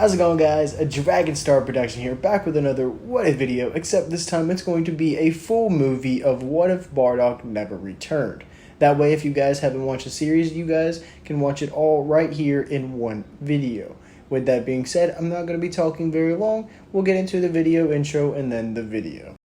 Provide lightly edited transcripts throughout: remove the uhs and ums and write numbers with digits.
How's it going, guys? A Dragon Star production here, back with another What If video, except this time it's going to be a full movie of what if Bardock never returned. That way, if you guys haven't watched the series, you guys can watch it all right here in one video. With that being said, I'm not going to be talking very long. We'll get into the video intro and then the video.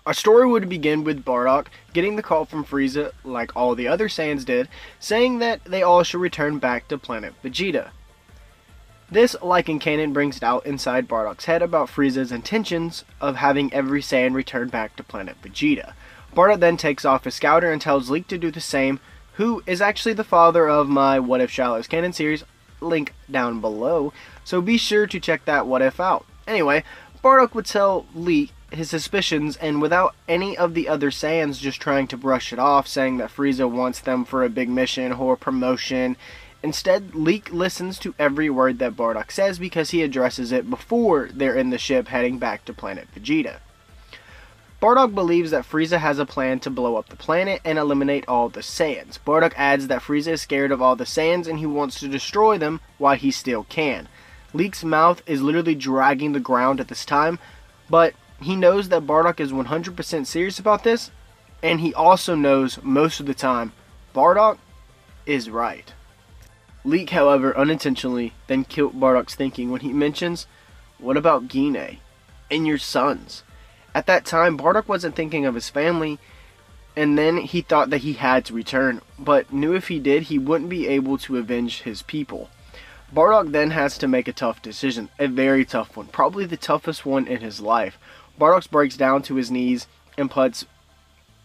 Our story would begin with Bardock getting the call from Frieza, like all the other Saiyans did, saying that they all should return back to Planet Vegeta. This, like in canon, brings doubt inside Bardock's head about Frieza's intentions of having every Saiyan return back to Planet Vegeta. Bardock then takes off his scouter and tells Leek to do the same, who is actually the father of my What If Shallow's canon series, link down below, so be sure to check that What If out. Anyway, Bardock would tell Leek his suspicions, and without any of the other Saiyans just trying to brush it off, saying that Frieza wants them for a big mission or promotion. Instead, Leek listens to every word that Bardock says because he addresses it before they're in the ship heading back to Planet Vegeta. Bardock believes that Frieza has a plan to blow up the planet and eliminate all the Saiyans. Bardock adds that Frieza is scared of all the Saiyans and he wants to destroy them while he still can. Leek's mouth is literally dragging the ground at this time, but he knows that Bardock is 100% serious about this, and he also knows most of the time Bardock is right. Leek, however, unintentionally then killed Bardock's thinking when he mentions, "What about Gine and your sons?" At that time, Bardock wasn't thinking of his family, and then he thought that he had to return, but knew if he did, he wouldn't be able to avenge his people. Bardock then has to make a tough decision, a very tough one, probably the toughest one in his life. Bardock breaks down to his knees and puts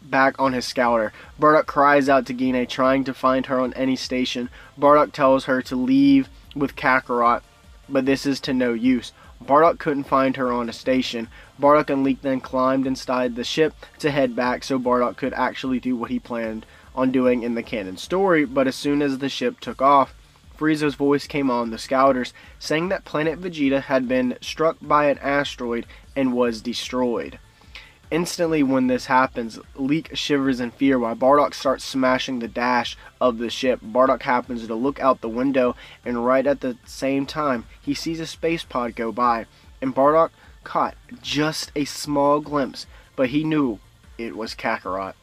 back on his scouter. Bardock cries out to Gine, trying to find her on any station. Bardock tells her to leave with Kakarot, but this is to no use. Bardock couldn't find her on a station. Bardock and Leek then climbed inside the ship to head back so Bardock could actually do what he planned on doing in the canon story, but as soon as the ship took off, Frieza's voice came on the scouters, saying that Planet Vegeta had been struck by an asteroid and was destroyed. Instantly when this happens, Leek shivers in fear while Bardock starts smashing the dash of the ship. Bardock happens to look out the window, and right at the same time, he sees a space pod go by, and Bardock caught just a small glimpse, but he knew it was Kakarot.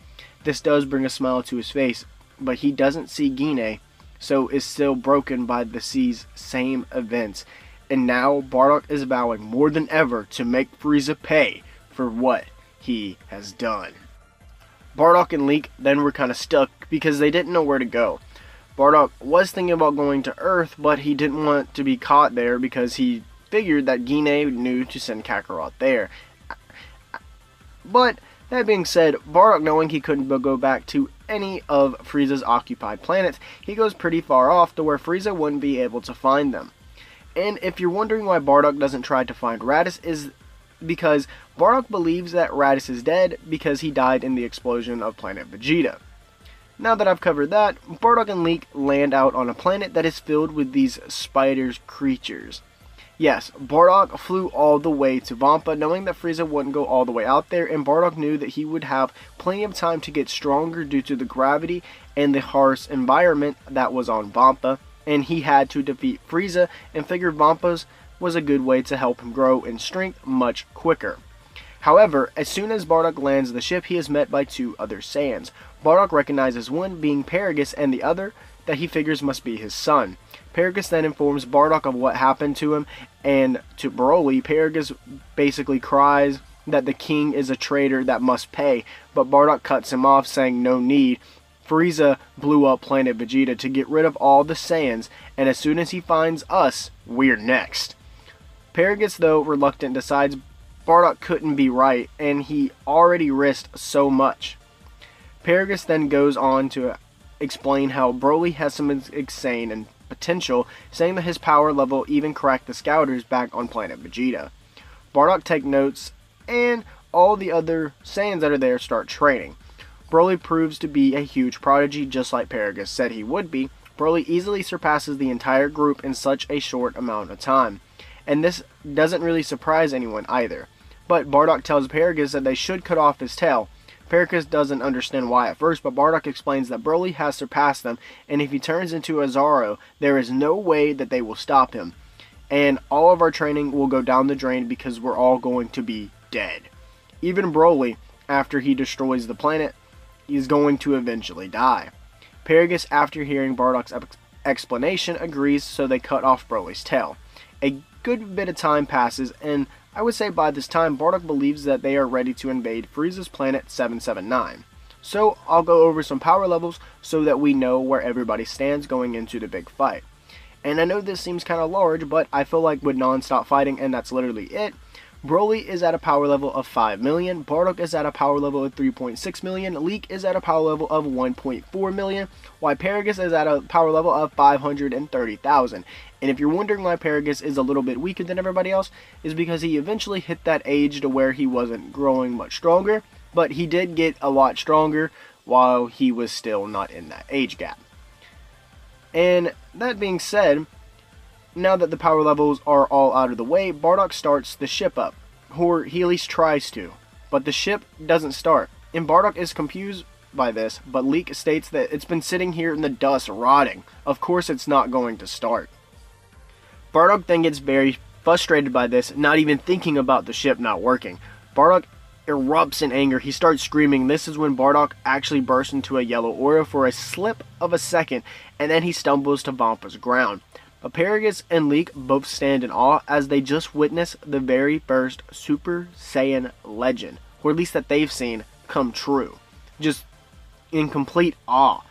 This does bring a smile to his face, but he doesn't see Gine, so is still broken by the sea's same events. And now Bardock is vowing more than ever to make Frieza pay for what he has done. Bardock and Leek then were kind of stuck because they didn't know where to go. Bardock was thinking about going to Earth, but he didn't want to be caught there because he figured that Gine knew to send Kakarot there. But that being said, Bardock, knowing he couldn't go back to any of Frieza's occupied planets, he goes pretty far off to where Frieza wouldn't be able to find them. And if you're wondering why Bardock doesn't try to find Raditz, is because Bardock believes that Raditz is dead because he died in the explosion of Planet Vegeta. Now that I've covered that, Bardock and Leek land out on a planet that is filled with these spiders creatures. Yes, Bardock flew all the way to Vampa, knowing that Frieza wouldn't go all the way out there, and Bardock knew that he would have plenty of time to get stronger due to the gravity and the harsh environment that was on Vampa, and he had to defeat Frieza, and figured Vampa's was a good way to help him grow in strength much quicker. However, as soon as Bardock lands the ship, he is met by two other Saiyans. Bardock recognizes one being Paragus and the other that he figures must be his son. Paragus then informs Bardock of what happened to him, and to Broly, Paragus basically cries that the king is a traitor that must pay, but Bardock cuts him off, saying no need. Frieza blew up Planet Vegeta to get rid of all the Saiyans, and as soon as he finds us, we're next. Paragus, though reluctant, decides Bardock couldn't be right, and he already risked so much. Paragus then goes on to explain how Broly has some insane and potential, saying that his power level even cracked the scouters back on Planet Vegeta. Bardock takes notes, and all the other Saiyans that are there start training. Broly proves to be a huge prodigy, just like Paragus said he would be. Broly easily surpasses the entire group in such a short amount of time. and this doesn't really surprise anyone either. But Bardock tells Paragus that they should cut off his tail. Paragus doesn't understand why at first, but Bardock explains that Broly has surpassed them, and if he turns into a Zoro, there is no way that they will stop him. And all of our training will go down the drain because we're all going to be dead. Even Broly, after he destroys the planet, is going to eventually die. Paragus, after hearing Bardock's explanation, agrees, so they cut off Broly's tail. A good bit of time passes, and I would say by this time, Bardock believes that they are ready to invade Frieza's planet 779. So I'll go over some power levels so that we know where everybody stands going into the big fight. And I know this seems kind of large, but I feel like with non-stop fighting, and that's literally it, Broly is at a power level of 5 million, Bardock is at a power level of 3.6 million, Leek is at a power level of 1.4 million, while Paragus is at a power level of 530,000. And if you're wondering why Paragus is a little bit weaker than everybody else, is because he eventually hit that age to where he wasn't growing much stronger, but he did get a lot stronger while he was still not in that age gap. And that being said, now that the power levels are all out of the way, Bardock starts the ship up, or he at least tries to, but the ship doesn't start, and Bardock is confused by this, but Leek states that it's been sitting here in the dust rotting. Of course it's not going to start. Bardock then gets very frustrated by this, not even thinking about the ship not working. Bardock erupts in anger. He starts screaming. This is when Bardock actually bursts into a yellow aura for a slip of a second, and then he stumbles to Vampa's ground. Paragus and Leek both stand in awe as they just witnessed the very first Super Saiyan legend, or at least that they've seen, come true. Just in complete awe.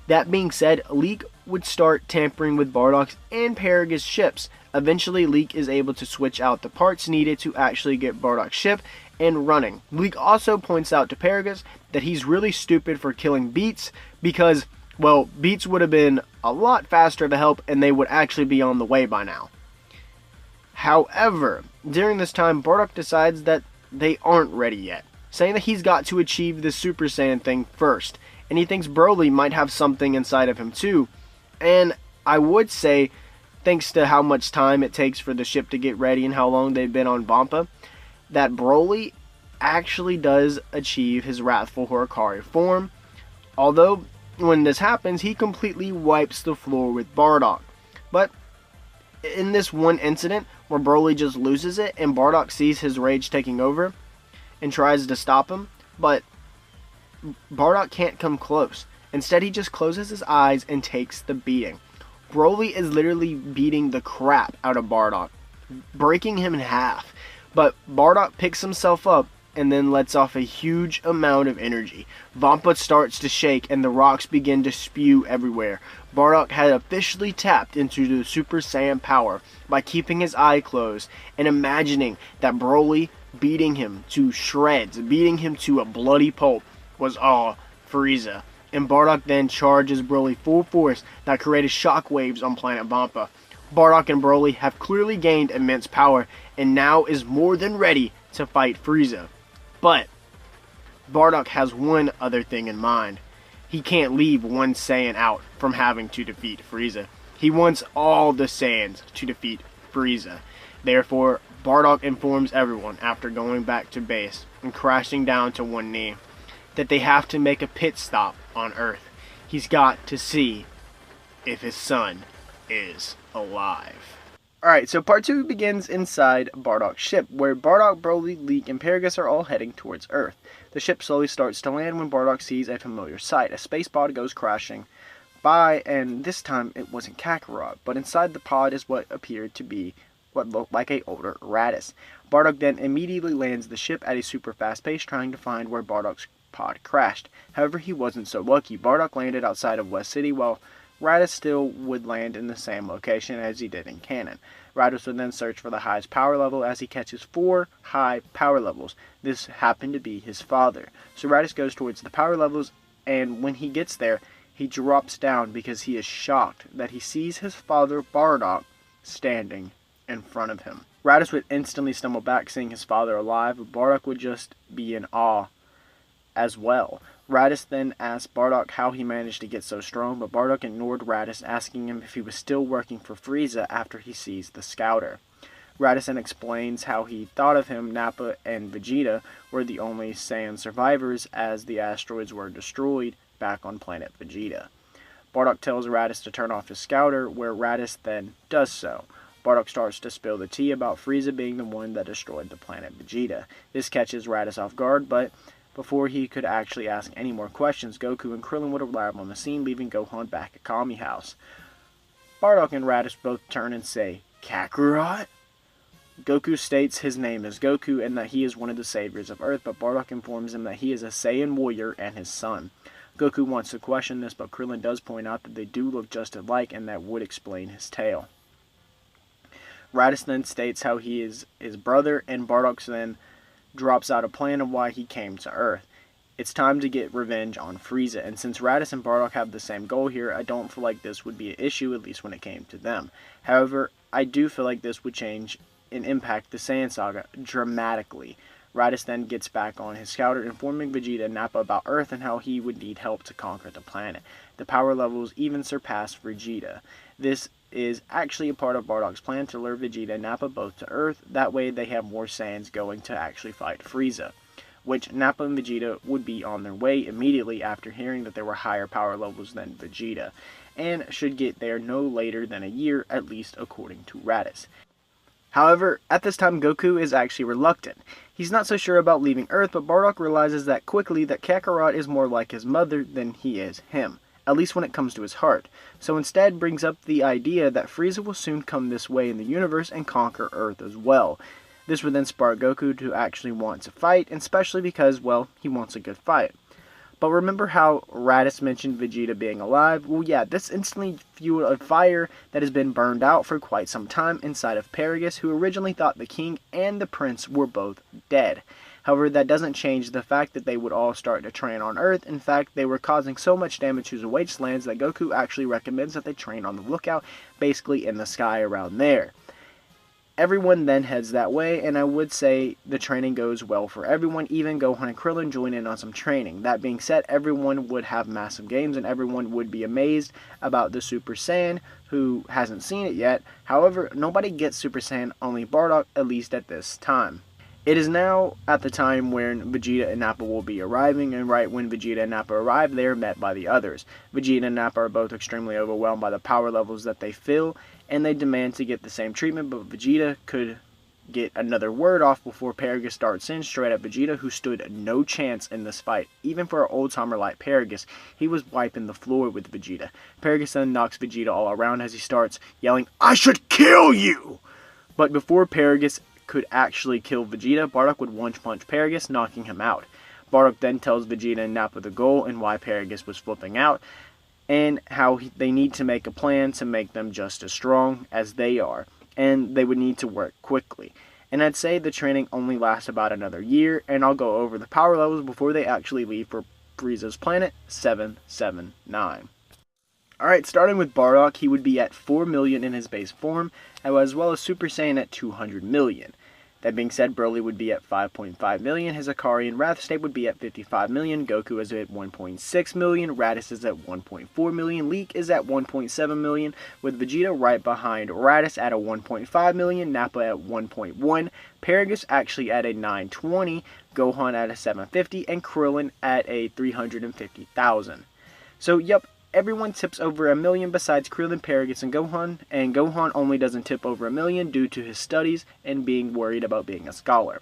That being said, Leek would start tampering with Bardock's and Paragus' ships. Eventually, Leek is able to switch out the parts needed to actually get Bardock's ship and running. Leek also points out to Paragus that he's really stupid for killing Beats because, well, Beats would have been a lot faster to help and they would actually be on the way by now. However, during this time, Bardock decides that they aren't ready yet, saying that he's got to achieve the Super Saiyan thing first, and he thinks Broly might have something inside of him too. And I would say, thanks to how much time it takes for the ship to get ready and how long they've been on Vampa, that Broly actually does achieve his Wrathful Horikari form, although when this happens, he completely wipes the floor with Bardock. But in this one incident where Broly just loses it and Bardock sees his rage taking over and tries to stop him, but Bardock can't come close. Instead, he just closes his eyes and takes the beating. Broly is literally beating the crap out of Bardock, breaking him in half. But Bardock picks himself up and then lets off a huge amount of energy. Vampa starts to shake and the rocks begin to spew everywhere. Bardock had officially tapped into the Super Saiyan power by keeping his eye closed and imagining that Broly beating him to shreds, beating him to a bloody pulp, was all Frieza. And Bardock then charges Broly full force that created shockwaves on planet Vampa. Bardock and Broly have clearly gained immense power and now is more than ready to fight Frieza. But Bardock has one other thing in mind. He can't leave one Saiyan out from having to defeat Frieza. He wants all the Saiyans to defeat Frieza. Therefore, Bardock informs everyone after going back to base and crashing down to one knee that they have to make a pit stop on Earth. He's got to see if his son is alive. Alright, so part 2 begins inside Bardock's ship, where Bardock, Broly, Leek, and Paragus are all heading towards Earth. The ship slowly starts to land when Bardock sees a familiar sight. A space pod goes crashing by, and this time it wasn't Kakarot, but inside the pod is what appeared to be what looked like a older Raditz. Bardock then immediately lands the ship at a super fast pace, trying to find where Bardock's pod crashed. However, he wasn't so lucky. Bardock landed outside of West City, while Raditz still would land in the same location as he did in canon. Raditz would then search for the highest power level as he catches 4 high power levels. This happened to be his father. So Raditz goes towards the power levels, and when he gets there, he drops down because he is shocked that he sees his father Bardock standing in front of him. Raditz would instantly stumble back seeing his father alive, but Bardock would just be in awe as well. Raditz then asked Bardock how he managed to get so strong, but Bardock ignored Raditz, asking him if he was still working for Frieza after he sees the scouter. Raditz explains how he thought of him, Nappa, and Vegeta were the only Saiyan survivors as the asteroids were destroyed back on Planet Vegeta. Bardock tells Raditz to turn off his scouter, where Raditz then does so. Bardock starts to spill the tea about Frieza being the one that destroyed the planet Vegeta. This catches Raditz off guard, but before he could actually ask any more questions, Goku and Krillin would arrive on the scene, leaving Gohan back at Kami House. Bardock and Raditz both turn and say, "Kakarot?" Goku states his name is Goku and that he is one of the saviors of Earth, but Bardock informs him that he is a Saiyan warrior and his son. Goku wants to question this, but Krillin does point out that they do look just alike, and that would explain his tale. Raditz then states how he is his brother, and Bardock then drops out a plan of why he came to Earth. It's time to get revenge on Frieza, and since Raditz and Bardock have the same goal here, I don't feel like this would be an issue, at least when it came to them. However, I do feel like this would change and impact the Saiyan saga dramatically. Raditz then gets back on his scouter, informing Vegeta and Nappa about Earth and how he would need help to conquer the planet. The power levels even surpass Vegeta. This is actually a part of Bardock's plan to lure Vegeta and Nappa both to Earth. That way they have more Saiyans going to actually fight Frieza, which Nappa and Vegeta would be on their way immediately after hearing that there were higher power levels than Vegeta, and should get there no later than a year, at least according to Raditz. However, at this time Goku is actually reluctant. He's not so sure about leaving Earth, but Bardock realizes that quickly that Kakarot is more like his mother than he is him, at least when it comes to his heart, so instead brings up the idea that Frieza will soon come this way in the universe and conquer Earth as well. This would then spark Goku to actually want to fight, and especially because, well, he wants a good fight. But remember how Raditz mentioned Vegeta being alive? Well, yeah, this instantly fueled a fire that has been burned out for quite some time inside of Paragus, who originally thought the king and the prince were both dead. However, that doesn't change the fact that they would all start to train on Earth. In fact, they were causing so much damage to the wastelands that Goku actually recommends that they train on the lookout, basically in the sky around there. Everyone then heads that way, and I would say the training goes well for everyone. Even Gohan and Krillin join in on some training. That being said, everyone would have massive games, and everyone would be amazed about the Super Saiyan who hasn't seen it yet. However, nobody gets Super Saiyan, only Bardock, at least at this time. It is now at the time when Vegeta and Nappa will be arriving, and right when Vegeta and Nappa arrive, they are met by the others. Vegeta and Nappa are both extremely overwhelmed by the power levels that they feel, and they demand to get the same treatment, but Vegeta could get another word off before Paragus starts in straight at Vegeta, who stood no chance in this fight. Even for an old-timer like Paragus, he was wiping the floor with Vegeta. Paragus then knocks Vegeta all around as he starts yelling, "I should kill you!" But before Paragus could actually kill Vegeta, Bardock would one-punch Paragus, knocking him out. Bardock then tells Vegeta and Nappa the goal and why Paragus was flipping out, and how they need to make a plan to make them just as strong as they are, and they would need to work quickly. And I'd say the training only lasts about another year, and I'll go over the power levels before they actually leave for Frieza's planet 779. Alright, starting with Bardock, he would be at 4 million in his base form, as well as Super Saiyan at 200 million. That being said, Broly would be at 5.5 million, his Akari and Wrath state would be at 55 million, Goku is at 1.6 million, Raditz is at 1.4 million, Leek is at 1.7 million, with Vegeta right behind Raditz at a 1.5 million, Nappa at 1.1, Paragus actually at a 920, Gohan at a 750, and Krillin at a 350,000. So, yep. Everyone tips over 1 million besides Krillin, Paragus, and Gohan only doesn't tip over 1 million due to his studies and being worried about being a scholar.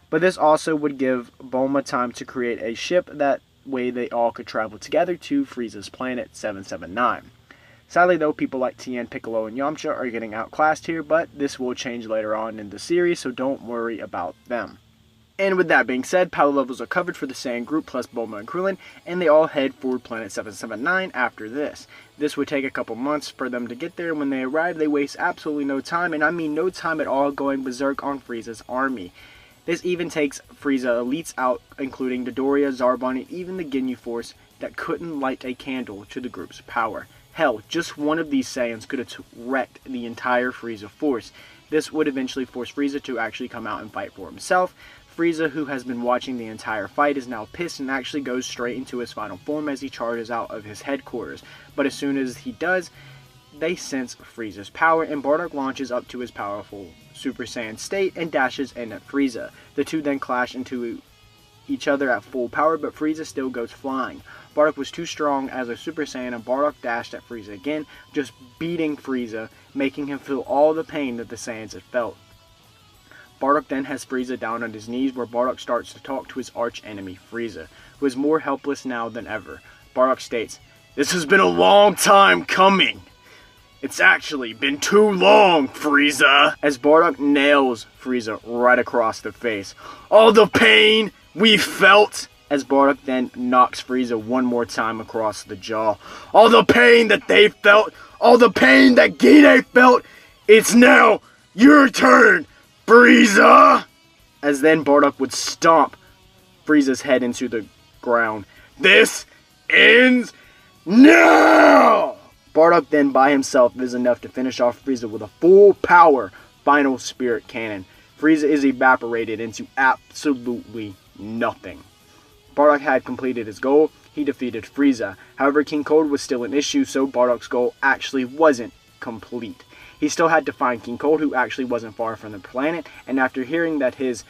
But this also would give Bulma time to create a ship, that way they all could travel together to Frieza's planet 779. Sadly though, people like Tien, Piccolo, and Yamcha are getting outclassed here, but this will change later on in the series, so don't worry about them. And with that being said, power levels are covered for the Saiyan group plus Bulma and Krillin, and they all head for Planet 779 after this. This would take a couple months for them to get there. When they arrive, they waste absolutely no time, and I mean no time at all, going berserk on Frieza's army. This even takes Frieza elites out, including Dodoria, Zarbon, and even the Ginyu Force that couldn't light a candle to the group's power. Hell, just one of these Saiyans could have wrecked the entire Frieza force. This would eventually force Frieza to actually come out and fight for himself. Frieza, who has been watching the entire fight, is now pissed and actually goes straight into his final form as he charges out of his headquarters. But as soon as he does, they sense Frieza's power, and Bardock launches up to his powerful Super Saiyan state and dashes in at Frieza. The two then clash into each other at full power, but Frieza still goes flying. Bardock was too strong as a Super Saiyan, and Bardock dashed at Frieza again, just beating Frieza, making him feel all the pain that the Saiyans had felt. Bardock then has Frieza down on his knees, where Bardock starts to talk to his arch-enemy Frieza, who is more helpless now than ever. Bardock states, "This has been a long time coming. It's actually been too long, Frieza," as Bardock nails Frieza right across the face. "All the pain we felt," as Bardock then knocks Frieza one more time across the jaw. "All the pain that they felt, all the pain that Gide felt, it's now your turn, Frieza!" As then Bardock would stomp Frieza's head into the ground. "This ends now!" Bardock then by himself is enough to finish off Frieza with a full power final spirit cannon. Frieza is evaporated into absolutely nothing. Bardock had completed his goal. He defeated Frieza. However, King Cold was still an issue, so Bardock's goal actually wasn't complete. He still had to find King Cold, who actually wasn't far from the planet, and after hearing that his,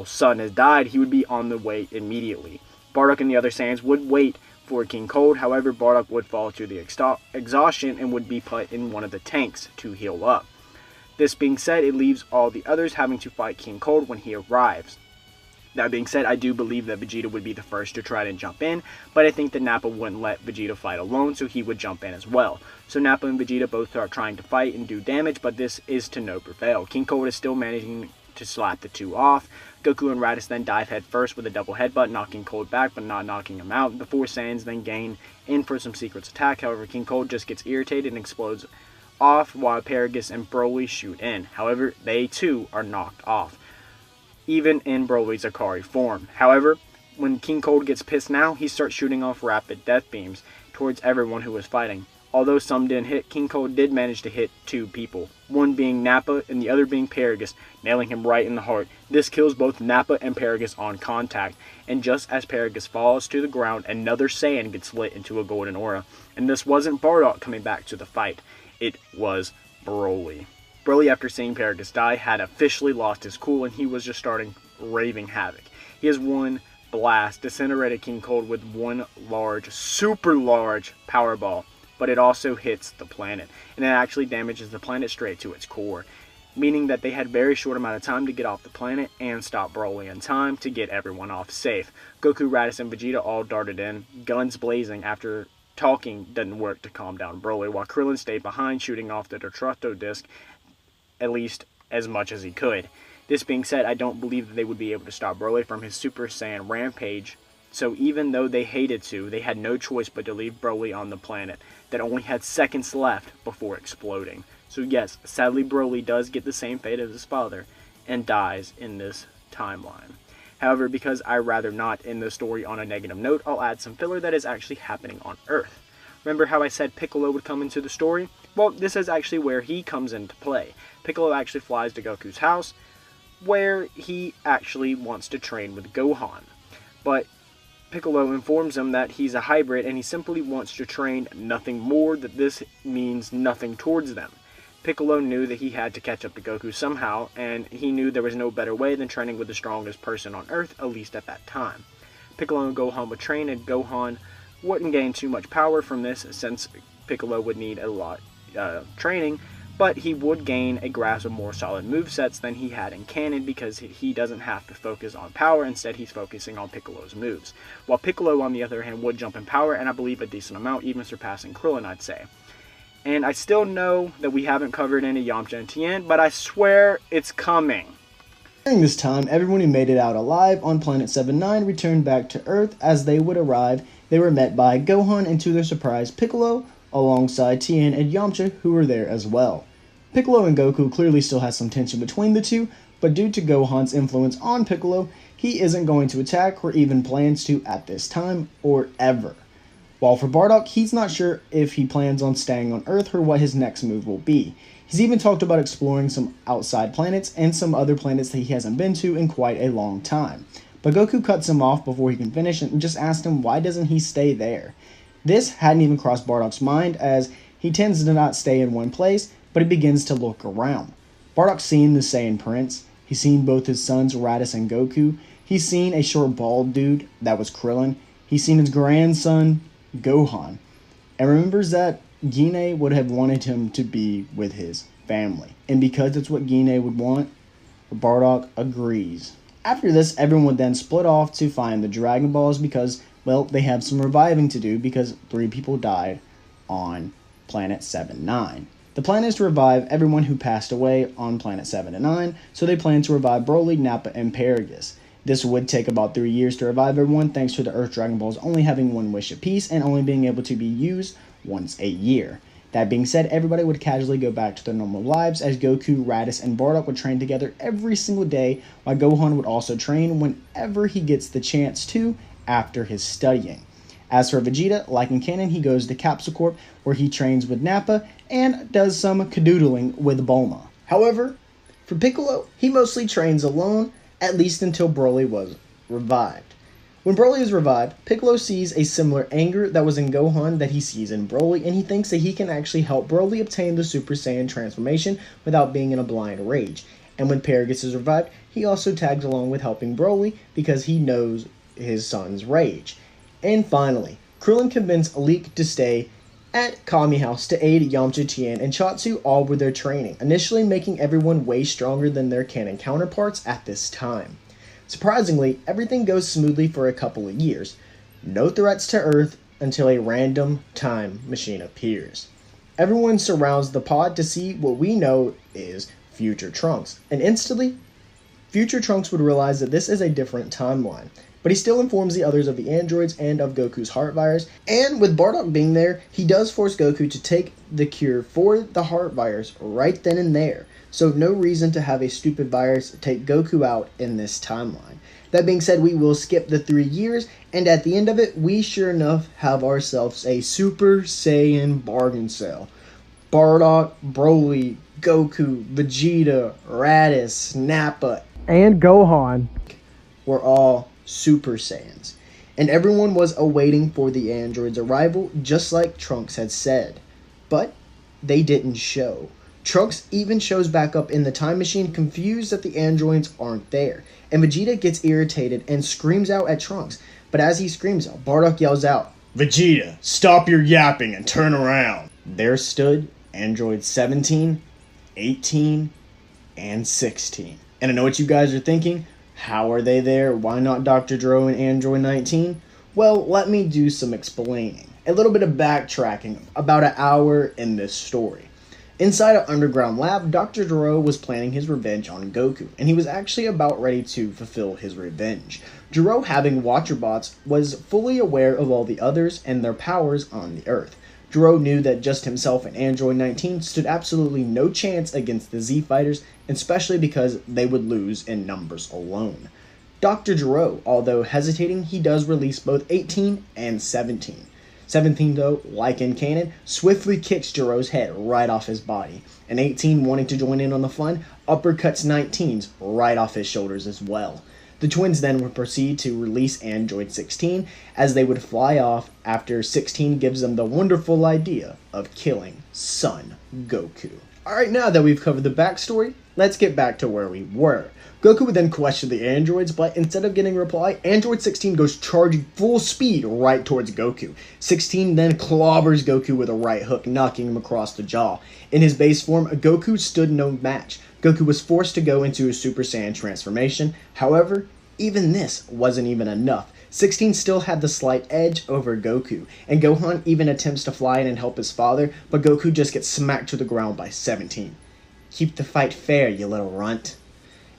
son has died, he would be on the way immediately. Bardock and the other Saiyans would wait for King Cold. However, Bardock would fall to the exhaustion and would be put in one of the tanks to heal up. This being said, it leaves all the others having to fight King Cold when he arrives. That being said, I do believe that Vegeta would be the first to try to jump in, but I think that Nappa wouldn't let Vegeta fight alone, so he would jump in as well. So Nappa and Vegeta both start trying to fight and do damage, but this is to no prevail. King Cold is still managing to slap the two off. Goku and Raditz then dive head first with a double headbutt, knocking Cold back but not knocking him out. The four Saiyans then gain in for some secrets attack. However, King Cold just gets irritated and explodes off while Paragus and Broly shoot in. However, they too are knocked off, even in Broly's Akari form. However, when King Cold gets pissed now, he starts shooting off rapid death beams towards everyone who was fighting. Although some didn't hit, King Cold did manage to hit two people, one being Nappa and the other being Paragus, nailing him right in the heart. This kills both Nappa and Paragus on contact, and just as Paragus falls to the ground, another Saiyan gets lit into a golden aura. And this wasn't Bardock coming back to the fight, it was Broly. Broly, after seeing Paragus die, had officially lost his cool, and he was just starting raving havoc. He has one blast, disintegrated King Cold with one large, super large power ball, but it also hits the planet, and it actually damages the planet straight to its core, meaning that they had very short amount of time to get off the planet and stop Broly in time to get everyone off safe. Goku, Raditz, and Vegeta all darted in, guns blazing. After talking didn't work to calm down Broly, while Krillin stayed behind shooting off the Destructo disc at least as much as he could. This being said, I don't believe that they would be able to stop Broly from his Super Saiyan rampage, so even though they hated to, they had no choice but to leave Broly on the planet that only had seconds left before exploding. So yes, sadly Broly does get the same fate as his father and dies in this timeline. However, because I rather not end the story on a negative note, I'll add some filler that is actually happening on Earth. Remember how I said Piccolo would come into the story? Well, this is actually where he comes into play. Piccolo actually flies to Goku's house, where he actually wants to train with Gohan. But Piccolo informs him that he's a hybrid and he simply wants to train, nothing more, that this means nothing towards them. Piccolo knew that he had to catch up to Goku somehow, and he knew there was no better way than training with the strongest person on Earth, at least at that time. Piccolo and Gohan would train, and Gohan wouldn't gain too much power from this, since Piccolo would need a lot training, but he would gain a grasp of more solid movesets than he had in canon, because he doesn't have to focus on power. Instead, he's focusing on Piccolo's moves. While Piccolo, on the other hand, would jump in power, and I believe a decent amount, even surpassing Krillin, I'd say. And I still know that we haven't covered any Yamcha and Tien, but I swear it's coming. During this time, everyone who made it out alive on Planet 7-9 returned back to Earth. As they would arrive, they were met by Gohan and, to their surprise, Piccolo, alongside Tien and Yamcha, who were there as well. Piccolo and Goku clearly still has some tension between the two, but due to Gohan's influence on Piccolo, he isn't going to attack or even plans to at this time or ever. While for Bardock, he's not sure if he plans on staying on Earth or what his next move will be. He's even talked about exploring some outside planets and some other planets that he hasn't been to in quite a long time. But Goku cuts him off before he can finish and just asks him why doesn't he stay there. This hadn't even crossed Bardock's mind, as he tends to not stay in one place, but he begins to look around. Bardock's seen the Saiyan Prince. He's seen both his sons, Raditz and Goku. He's seen a short bald dude, that was Krillin. He's seen his grandson, Gohan. And remembers that Gine would have wanted him to be with his family. And because it's what Gine would want, Bardock agrees. After this, everyone would then split off to find the Dragon Balls because, well, they have some reviving to do because 3 people died on Planet 7-9. The plan is to revive everyone who passed away on Planet 7 and 9, so they plan to revive Broly, Nappa, and Paragus. This would take about 3 years to revive everyone thanks to the Earth Dragon Balls only having 1 wish apiece and only being able to be used once a year. That being said, everybody would casually go back to their normal lives as Goku, Raditz, and Bardock would train together every single day, while Gohan would also train whenever he gets the chance to after his studying. As for Vegeta, like in canon, he goes to Capsule Corp where he trains with Nappa and does some cadoodling with Bulma. However, for Piccolo, he mostly trains alone, at least until Broly was revived. When Broly is revived, Piccolo sees a similar anger that was in Gohan that he sees in Broly, and he thinks that he can actually help Broly obtain the Super Saiyan transformation without being in a blind rage. And when Paragus is revived, he also tags along with helping Broly because he knows his son's rage. And finally, Krillin convinced Alik to stay at Kami House to aid Yamcha, Tien, and Chatsu all with their training, initially making everyone way stronger than their canon counterparts at this time. Surprisingly, everything goes smoothly for a couple of years. No threats to Earth until a random time machine appears. Everyone surrounds the pod to see what we know is Future Trunks, and instantly, Future Trunks would realize that this is a different timeline. But he still informs the others of the androids and of Goku's heart virus, and with Bardock being there, he does force Goku to take the cure for the heart virus right then and there. So no reason to have a stupid virus take Goku out in this timeline. That being said, we will skip the 3 years, and at the end of it, we sure enough have ourselves a Super Saiyan bargain sale. Bardock, Broly, Goku, Vegeta, Raditz, Nappa, And Gohan. were all Super Saiyans. And everyone was awaiting for the android's arrival, just like Trunks had said. But they didn't show. Trunks even shows back up in the time machine, confused that the androids aren't there. And Vegeta gets irritated and screams out at Trunks. But as he screams out, Bardock yells out, "Vegeta, stop your yapping and turn around." There stood androids 17, 18, and 16. And I know what you guys are thinking. How are they there? Why not Dr. Dro and Android 19? Well, let me do some explaining. A little bit of backtracking, about an hour in this story. Inside an underground lab, Dr. Dro was planning his revenge on Goku, and he was actually about ready to fulfill his revenge. Dro, having Watcher Bots, was fully aware of all the others and their powers on the Earth. Dro knew that just himself and Android 19 stood absolutely no chance against the Z Fighters, especially because they would lose in numbers alone. Dr. Dro, although hesitating, he does release both 18 and 17. 17, though, like in canon, swiftly kicks Jiro's head right off his body, and 18, wanting to join in on the fun, uppercuts 19's right off his shoulders as well. The twins then would proceed to release Android 16, as they would fly off after 16 gives them the wonderful idea of killing Son Goku. Alright, now that we've covered the backstory, let's get back to where we were. Goku would then question the androids, but instead of getting a reply, Android 16 goes charging full speed right towards Goku. 16 then clobbers Goku with a right hook, knocking him across the jaw. In his base form, Goku stood no match. Goku was forced to go into his Super Saiyan transformation. However, even this wasn't even enough. 16 still had the slight edge over Goku, and Gohan even attempts to fly in and help his father, but Goku just gets smacked to the ground by 17. "Keep the fight fair, you little runt."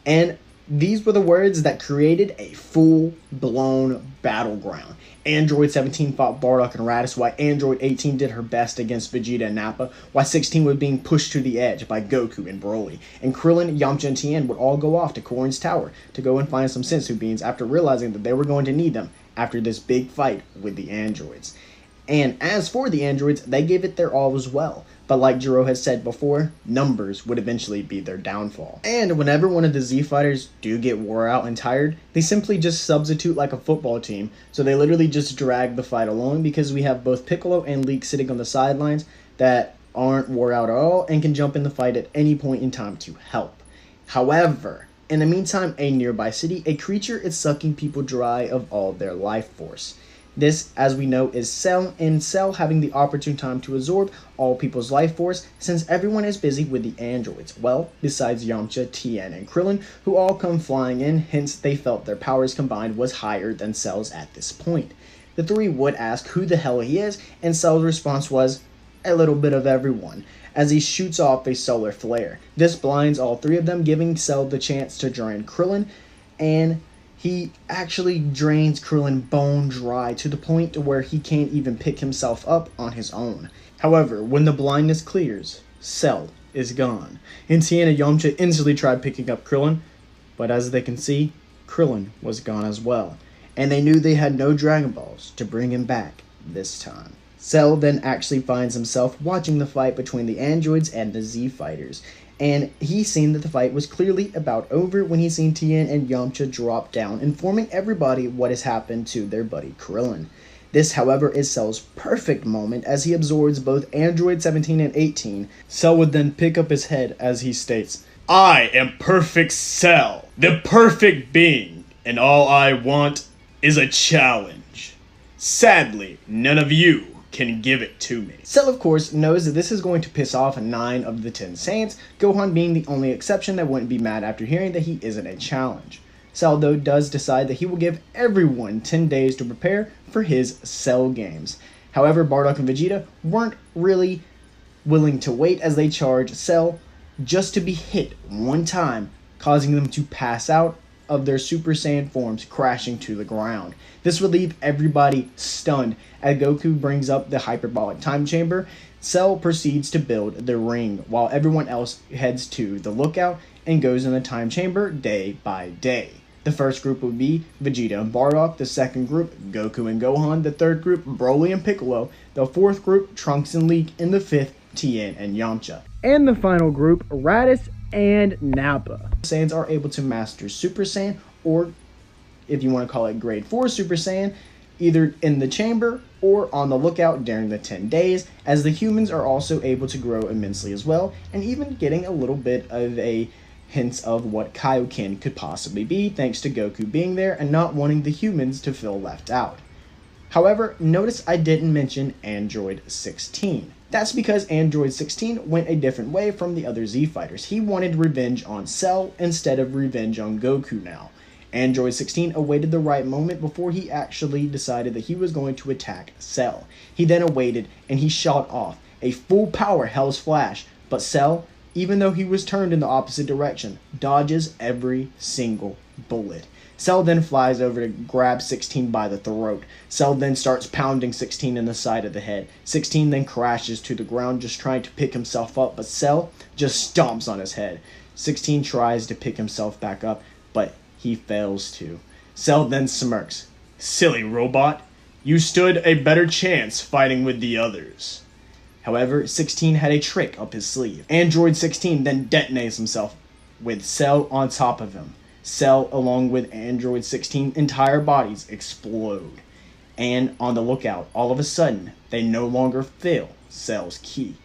And these were the words that created a full-blown battleground. Android 17 fought Bardock and Raditz, while Android 18 did her best against Vegeta and Nappa, while 16 was being pushed to the edge by Goku and Broly. And Krillin, Yamcha, and Tien would all go off to Korin's tower to go and find some senzu beans after realizing that they were going to need them after this big fight with the androids. And as for the androids, they gave it their all as well. But like Jiro had said before, numbers would eventually be their downfall. And whenever one of the Z Fighters do get wore out and tired, they simply just substitute like a football team. So they literally just drag the fight along, because we have both Piccolo and Leek sitting on the sidelines that aren't wore out at all and can jump in the fight at any point in time to help. However, in the meantime, a nearby city, a creature is sucking people dry of all their life force. This, as we know, is Cell, and Cell having the opportune time to absorb all people's life force since everyone is busy with the androids. Well, besides Yamcha, Tien, and Krillin, who all come flying in, hence they felt their powers combined was higher than Cell's at this point. The three would ask who the hell he is, and Cell's response was, a little bit of everyone, as he shoots off a solar flare. This blinds all three of them, giving Cell the chance to drain Krillin, and he actually drains Krillin bone dry to the point where he can't even pick himself up on his own. However, when the blindness clears, Cell is gone, and Tien and Yamcha instantly tried picking up Krillin, but as they can see, Krillin was gone as well, and they knew they had no Dragon Balls to bring him back this time. Cell then actually finds himself watching the fight between the androids and the Z Fighters, and he seen that the fight was clearly about over when he seen Tien and Yamcha drop down, informing everybody what has happened to their buddy Krillin. This, however, is Cell's perfect moment as he absorbs both Android 17 and 18. Cell would then pick up his head as he states, "I am Perfect Cell, the perfect being, and all I want is a challenge. Sadly, none of you can give it to me." Cell, of course, knows that this is going to piss off 9 of the 10 Saiyans, Gohan being the only exception that wouldn't be mad after hearing that he isn't a challenge. Cell, though, does decide that he will give everyone 10 days to prepare for his Cell games. However, Bardock and Vegeta weren't really willing to wait as they charge Cell just to be hit one time, causing them to pass out of their Super Saiyan forms, crashing to the ground. This would leave everybody stunned as Goku brings up the hyperbolic time chamber. Cell proceeds to build the ring while everyone else heads to the lookout and goes in the time chamber day by day. The first group would be Vegeta and Bardock, the second group Goku and Gohan, the third group Broly and Piccolo, the fourth group Trunks and Leak, and the fifth Tien and Yamcha. And the final group Raditz and Nappa. Saiyans are able to master Super Saiyan, or if you want to call it Grade 4 Super Saiyan, either in the chamber or on the lookout during the 10 days, as the humans are also able to grow immensely as well, and even getting a little bit of a hints of what Kaioken could possibly be, thanks to Goku being there and not wanting the humans to feel left out. However, notice I didn't mention Android 16. That's because Android 16 went a different way from the other Z Fighters. He wanted revenge on Cell instead of revenge on Goku now. Android 16 awaited the right moment before he actually decided that he was going to attack Cell. He then awaited and he shot off a full power Hell's Flash, but Cell, even though he was turned in the opposite direction, dodges every single bullet. Cell then flies over to grab 16 by the throat. Cell then starts pounding 16 in the side of the head. 16 then crashes to the ground just trying to pick himself up, but Cell just stomps on his head. 16 tries to pick himself back up, but he fails to. Cell then smirks. "Silly robot, you stood a better chance fighting with the others." However, 16 had a trick up his sleeve. Android 16 then detonates himself with Cell on top of him. Cell, along with Android 16's entire bodies explode. And on the lookout, all of a sudden, they no longer feel Cell's ki.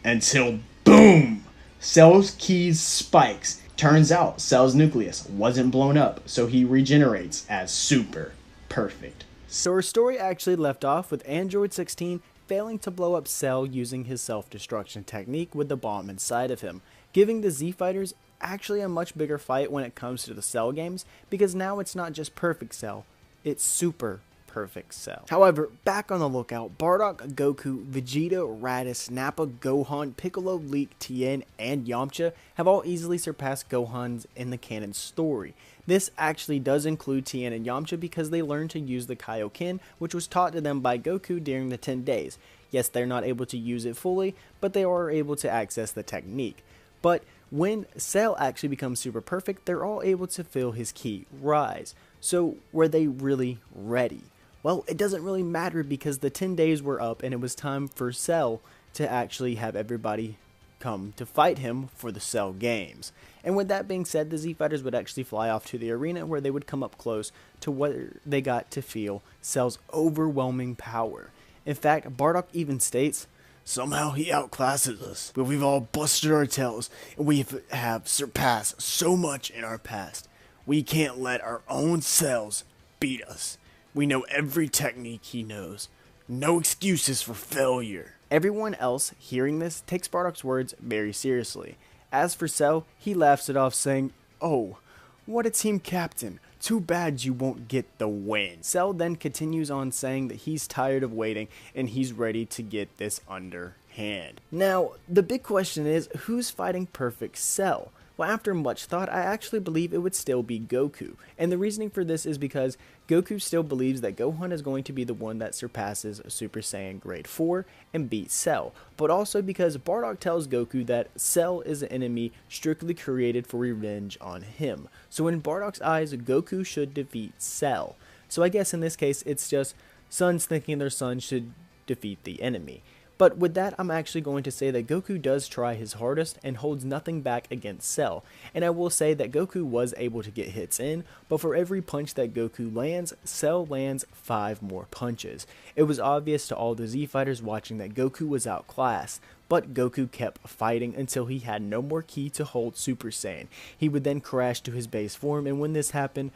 Until BOOM! Cell's ki spikes. Turns out Cell's nucleus wasn't blown up, so he regenerates as super perfect. So our story actually left off with Android 16 failing to blow up Cell using his self-destruction technique with the bomb inside of him, giving the Z Fighters actually a much bigger fight when it comes to the Cell games, because now it's not just perfect Cell, it's super perfect Cell. However, back on the lookout, Bardock, Goku, Vegeta, Raditz, Nappa, Gohan, Piccolo, Leak, Tien, and Yamcha have all easily surpassed Gohan's in the canon story. This actually does include Tien and Yamcha because they learned to use the Kaioken, which was taught to them by Goku during the 10 days. Yes, they're not able to use it fully, but they are able to access the technique. But when Cell actually becomes super perfect, they're all able to feel his ki rise. So were they really ready? Well, it doesn't really matter because the 10 days were up and it was time for Cell to actually have everybody come to fight him for the Cell games. And with that being said, the Z Fighters would actually fly off to the arena where they would come up close to where they got to feel Cell's overwhelming power. In fact, Bardock even states, Somehow he outclasses us, but we've all busted our tails, and we have surpassed so much in our past. We can't let our own selves beat us. We know every technique he knows. No excuses for failure. Everyone else hearing this takes Bardock's words very seriously. As for Cell, he laughs it off saying, "Oh, what a team captain. Too bad you won't get the win." Cell then continues on saying that he's tired of waiting and he's ready to get this underhand. Now, the big question is, who's fighting perfect Cell? Well, after much thought, I actually believe it would still be Goku. And the reasoning for this is because Goku still believes that Gohan is going to be the one that surpasses Super Saiyan Grade 4 and beats Cell. But also because Bardock tells Goku that Cell is an enemy strictly created for revenge on him. So in Bardock's eyes, Goku should defeat Cell. So I guess in this case, it's just sons thinking their son should defeat the enemy. But with that, I'm actually going to say that Goku does try his hardest and holds nothing back against Cell. And I will say that Goku was able to get hits in, but for every punch that Goku lands, Cell lands 5 more punches. It was obvious to all the Z fighters watching that Goku was outclassed, but Goku kept fighting until he had no more ki to hold Super Saiyan. He would then crash to his base form, and when this happened,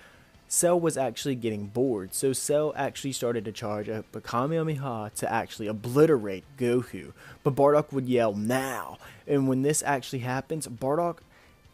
Cell was actually getting bored, so Cell actually started to charge a Kamehameha to actually obliterate Goku. But Bardock would yell, "Now!" And when this actually happens, Bardock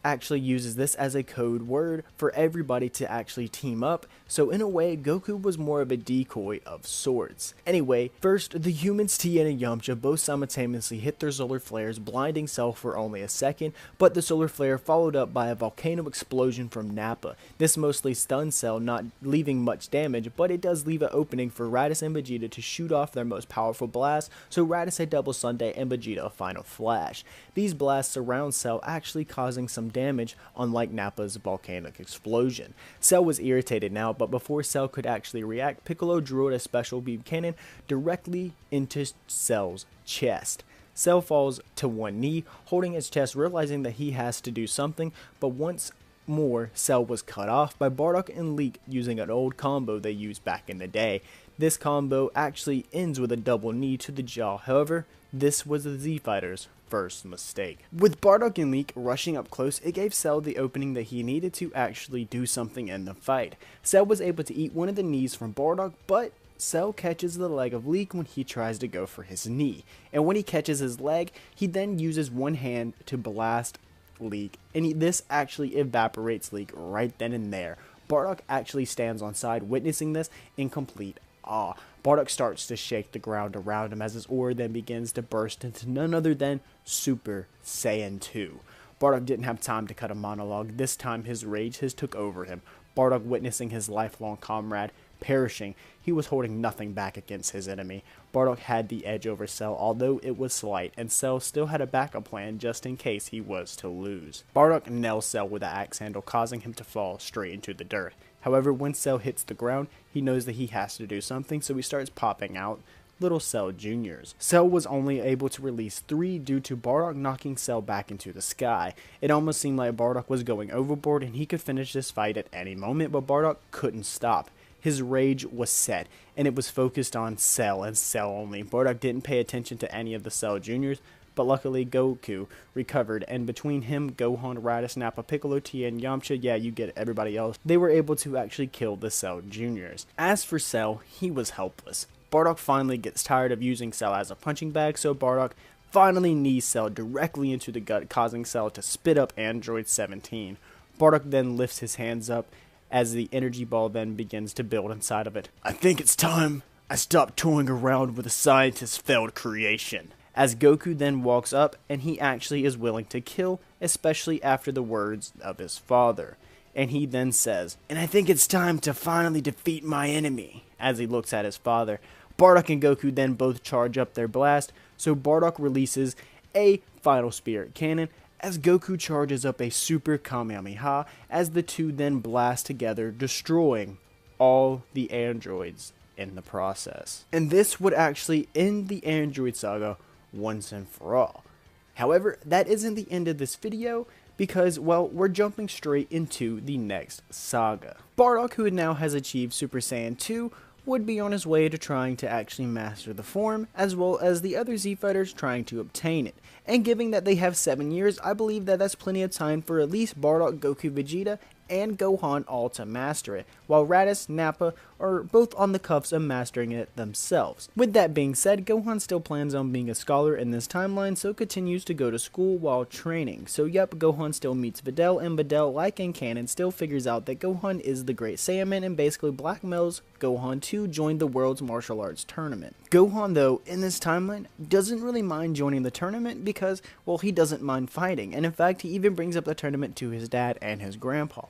actually uses this as a code word for everybody to actually team up, so in a way, Goku was more of a decoy of sorts. Anyway, first, the humans Tien and Yamcha both simultaneously hit their solar flares, blinding Cell for only a second, but the solar flare followed up by a volcano explosion from Nappa. This mostly stuns Cell, not leaving much damage, but it does leave an opening for Raditz and Vegeta to shoot off their most powerful blast, so Raditz a double Sunday and Vegeta a final flash. These blasts surround Cell, actually causing some damage, unlike Nappa's volcanic explosion. Cell was irritated now, but before Cell could actually react, Piccolo drew out a special beam cannon directly into Cell's chest. Cell falls to one knee, holding his chest, realizing that he has to do something, but once more, Cell was cut off by Bardock and Leek using an old combo they used back in the day. This combo actually ends with a double knee to the jaw. However, this was the Z Fighters' first mistake. With Bardock and Leek rushing up close, it gave Cell the opening that he needed to actually do something in the fight. Cell was able to eat one of the knees from Bardock, but Cell catches the leg of Leek when he tries to go for his knee. And when he catches his leg, he then uses one hand to blast Leek, and this actually evaporates Leek right then and there. Bardock actually stands on side witnessing this in complete awe. Bardock starts to shake the ground around him as his aura then begins to burst into none other than Super Saiyan 2. Bardock didn't have time to cut a monologue. This time his rage has took over him. Bardock witnessing his lifelong comrade perishing. He was holding nothing back against his enemy. Bardock had the edge over Cell, although it was slight, and Cell still had a backup plan just in case he was to lose. Bardock nails Cell with an axe handle, causing him to fall straight into the dirt. However, when Cell hits the ground, he knows that he has to do something, so he starts popping out little Cell Juniors. Cell was only able to release 3 due to Bardock knocking Cell back into the sky. It almost seemed like Bardock was going overboard and he could finish this fight at any moment, but Bardock couldn't stop. His rage was set, and it was focused on Cell and Cell only. Bardock didn't pay attention to any of the Cell Juniors, but luckily Goku recovered, and between him, Gohan, Raditz, Nappa, Piccolo, Tien, Yamcha, yeah, you get it, everybody else, they were able to actually kill the Cell Juniors. As for Cell, he was helpless. Bardock finally gets tired of using Cell as a punching bag, so Bardock finally knees Cell directly into the gut, causing Cell to spit up Android 17. Bardock then lifts his hands up as the energy ball then begins to build inside of it. "I think it's time I stop toying around with a scientist's failed creation." As Goku then walks up, and he actually is willing to kill, especially after the words of his father. And he then says, "And I think it's time to finally defeat my enemy," as he looks at his father. Bardock and Goku then both charge up their blast, so Bardock releases a Final Spirit Cannon, as Goku charges up a Super Kamehameha, as the two then blast together, destroying all the androids in the process. And this would actually end the Android Saga once and for all. However, that isn't the end of this video, because, well, we're jumping straight into the next saga. Bardock, who now has achieved Super Saiyan 2, would be on his way to trying to actually master the form, as well as the other Z Fighters trying to obtain it. And given that they have 7 years, I believe that that's plenty of time for at least Bardock, Goku, Vegeta, and Gohan all to master it, while Raditz, Nappa are both on the cuffs of mastering it themselves. With that being said, Gohan still plans on being a scholar in this timeline, so continues to go to school while training. So yep, Gohan still meets Videl, and Videl, like in canon, still figures out that Gohan is the Great Saiyaman and basically blackmails Gohan to join the World's Martial Arts Tournament. Gohan, though, in this timeline, doesn't really mind joining the tournament because, well, he doesn't mind fighting, and in fact, he even brings up the tournament to his dad and his grandpa.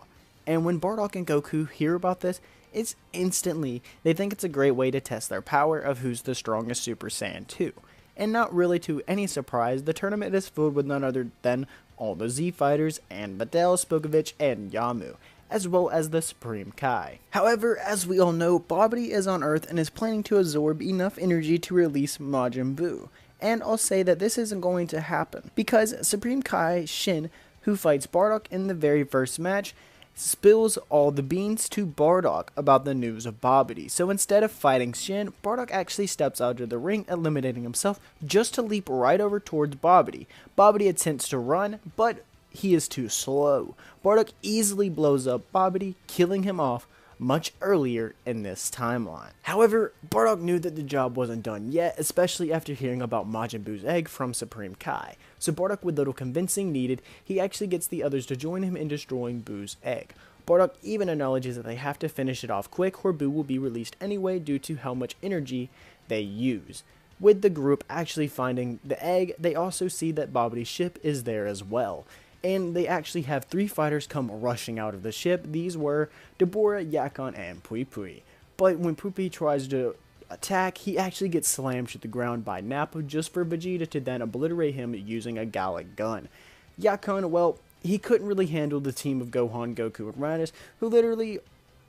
And when Bardock and Goku hear about this, it's instantly, they think it's a great way to test their power of who's the strongest Super Saiyan 2. And not really to any surprise, the tournament is filled with none other than all the Z Fighters and Videl, Spokovich, and Yamu, as well as the Supreme Kai. However, as we all know, Babidi is on Earth and is planning to absorb enough energy to release Majin Buu. And I'll say that this isn't going to happen, because Supreme Kai Shin, who fights Bardock in the very first match, spills all the beans to Bardock about the news of Babidi. So instead of fighting Shin, Bardock actually steps out of the ring, eliminating himself just to leap right over towards Babidi. Babidi attempts to run, but he is too slow. Bardock easily blows up Babidi, killing him off much earlier in this timeline. However, Bardock knew that the job wasn't done yet, especially after hearing about Majin Buu's egg from Supreme Kai. So Bardock, with little convincing needed, he actually gets the others to join him in destroying Buu's egg. Bardock even acknowledges that they have to finish it off quick or Buu will be released anyway due to how much energy they use. With the group actually finding the egg, they also see that Babidi's ship is there as well. And they actually have 3 fighters come rushing out of the ship. These were Dabura, Yakon, and Pui Pui. But when Pui tries to attack, he actually gets slammed to the ground by Nappa just for Vegeta to then obliterate him using a Gallic gun. Yakon, well, he couldn't really handle the team of Gohan, Goku, and Raditz, who literally,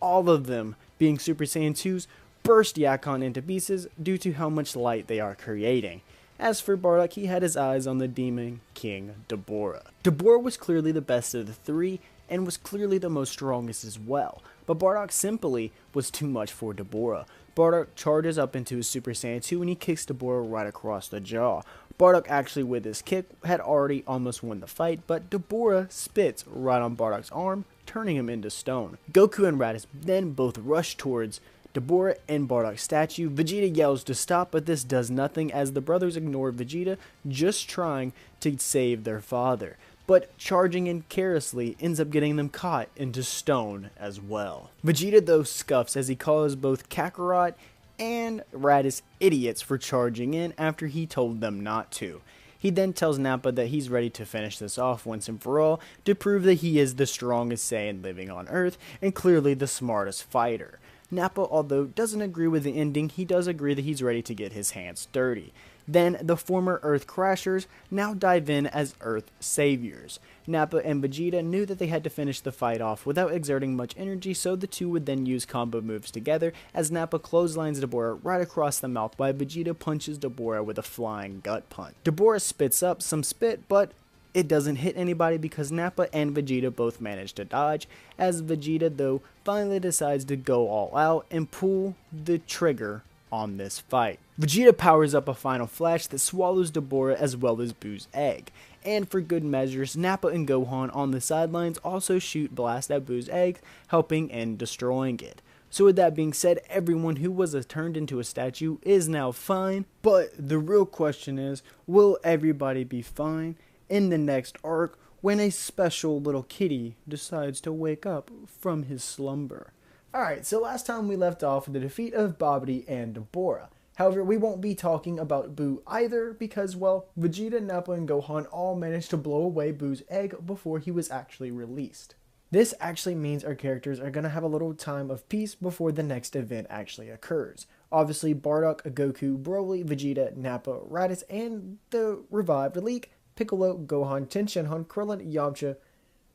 all of them being Super Saiyan 2s, burst Yakon into pieces due to how much light they are creating. As for Bardock, he had his eyes on the Demon King Dabura. Dabura was clearly the best of the 3 and was clearly the most strongest as well, but Bardock simply was too much for Dabura. Bardock charges up into his Super Saiyan 2 and he kicks Dabura right across the jaw. Bardock actually with his kick had already almost won the fight, but Dabura spits right on Bardock's arm, turning him into stone. Goku and Raditz then both rush towards Dabura and Bardock's statue. Vegeta yells to stop, but this does nothing as the brothers ignore Vegeta, just trying to save their father. But charging in carelessly ends up getting them caught into stone as well. Vegeta though scuffs as he calls both Kakarot and Raditz idiots for charging in after he told them not to. He then tells Nappa that he's ready to finish this off once and for all to prove that he is the strongest Saiyan living on Earth and clearly the smartest fighter. Nappa, although doesn't agree with the ending, he does agree that he's ready to get his hands dirty. Then the former Earth Crashers now dive in as Earth Saviors. Nappa and Vegeta knew that they had to finish the fight off without exerting much energy, so the two would then use combo moves together as Nappa clotheslines Dabura right across the mouth while Vegeta punches Dabura with a flying gut punch. Dabura spits up some spit, but it doesn't hit anybody because Nappa and Vegeta both manage to dodge, as Vegeta though finally decides to go all out and pull the trigger on this fight. Vegeta powers up a final flash that swallows Dabura as well as Buu's egg. And for good measures, Nappa and Gohan on the sidelines also shoot blast at Buu's egg, helping in destroying it. So with that being said, everyone who was turned into a statue is now fine, but the real question is, will everybody be fine in the next arc when a special little kitty decides to wake up from his slumber? Alright, so last time we left off with the defeat of Babidi and Dabura. However, we won't be talking about Buu either because, well, Vegeta, Nappa, and Gohan all managed to blow away Buu's egg before he was actually released. This actually means our characters are going to have a little time of peace before the next event actually occurs. Obviously, Bardock, Goku, Broly, Vegeta, Nappa, Raditz, and the revived Leak, Piccolo, Gohan, Tenshinhan, Krillin, Yamcha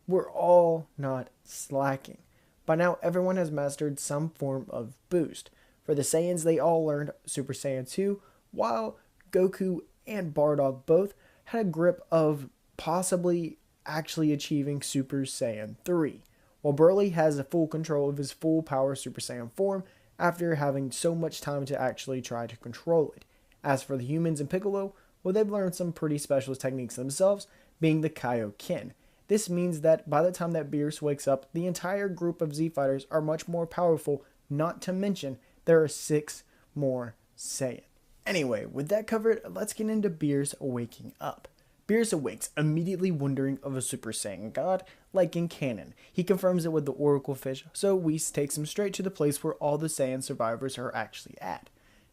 were all not slacking. By now, everyone has mastered some form of boost. For the Saiyans, they all learned Super Saiyan 2, while Goku and Bardock both had a grip of possibly actually achieving Super Saiyan 3, while Broly has a full control of his full power Super Saiyan form, after having so much time to actually try to control it. As for the humans and Piccolo, well, they've learned some pretty special techniques themselves, being the Kaioken. This means that by the time that Beerus wakes up, the entire group of Z Fighters are much more powerful, not to mention there are 6 more Saiyan. Anyway, with that covered, let's get into Beerus waking up. Beerus awakes, immediately wondering of a Super Saiyan God, like in canon. He confirms it with the Oracle Fish, so Whis takes him straight to the place where all the Saiyan survivors are actually at.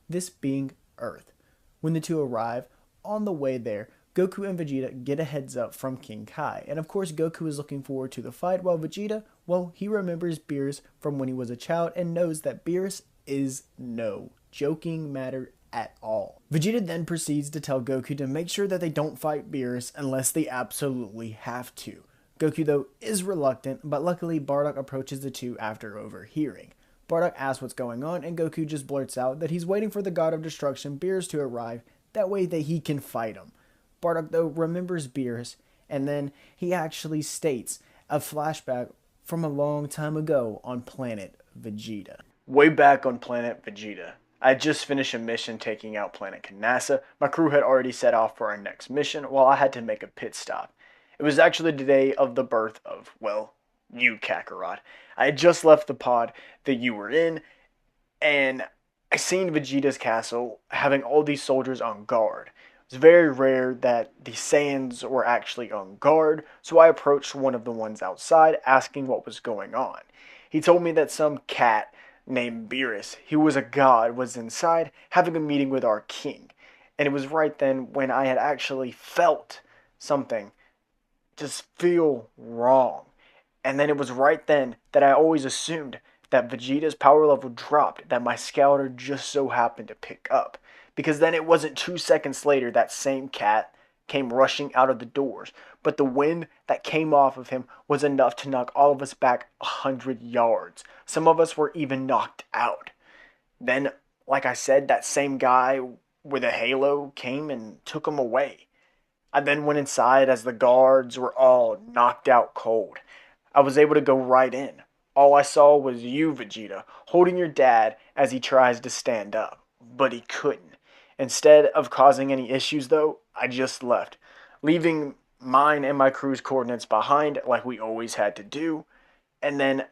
This being Earth. When the two arrive, on the way there, Goku and Vegeta get a heads up from King Kai, and of course Goku is looking forward to the fight, while Vegeta, well, he remembers Beerus from when he was a child and knows that Beerus is no joking matter at all. Vegeta then proceeds to tell Goku to make sure that they don't fight Beerus unless they absolutely have to. Goku, though, is reluctant, but luckily Bardock approaches the two after overhearing. Bardock asks what's going on, and Goku just blurts out that he's waiting for the God of Destruction, Beerus, to arrive, that way that he can fight him. Bardock, though, remembers Beerus, and then he actually states a flashback from a long time ago on Planet Vegeta. Way back on Planet Vegeta, I had just finished a mission taking out Planet Kanasa. My crew had already set off for our next mission, while I had to make a pit stop. It was actually the day of the birth of, well, you, Kakarot. I had just left the pod that you were in, and I seen Vegeta's castle having all these soldiers on guard. It was very rare that the Saiyans were actually on guard, so I approached one of the ones outside, asking what was going on. He told me that some cat named Beerus, who was a god, was inside having a meeting with our king. And it was right then when I had actually felt something just feel wrong. And then it was right then that I always assumed that Vegeta's power level dropped, that my scouter just so happened to pick up. Because then it wasn't 2 seconds later that same cat came rushing out of the doors. But the wind that came off of him was enough to knock all of us back 100 yards. Some of us were even knocked out. Then, like I said, that same guy with a halo came and took him away. I then went inside as the guards were all knocked out cold. I was able to go right in. All I saw was you, Vegeta, holding your dad as he tries to stand up. But he couldn't. Instead of causing any issues, though, I just left, leaving mine and my crew's coordinates behind like we always had to do. And then,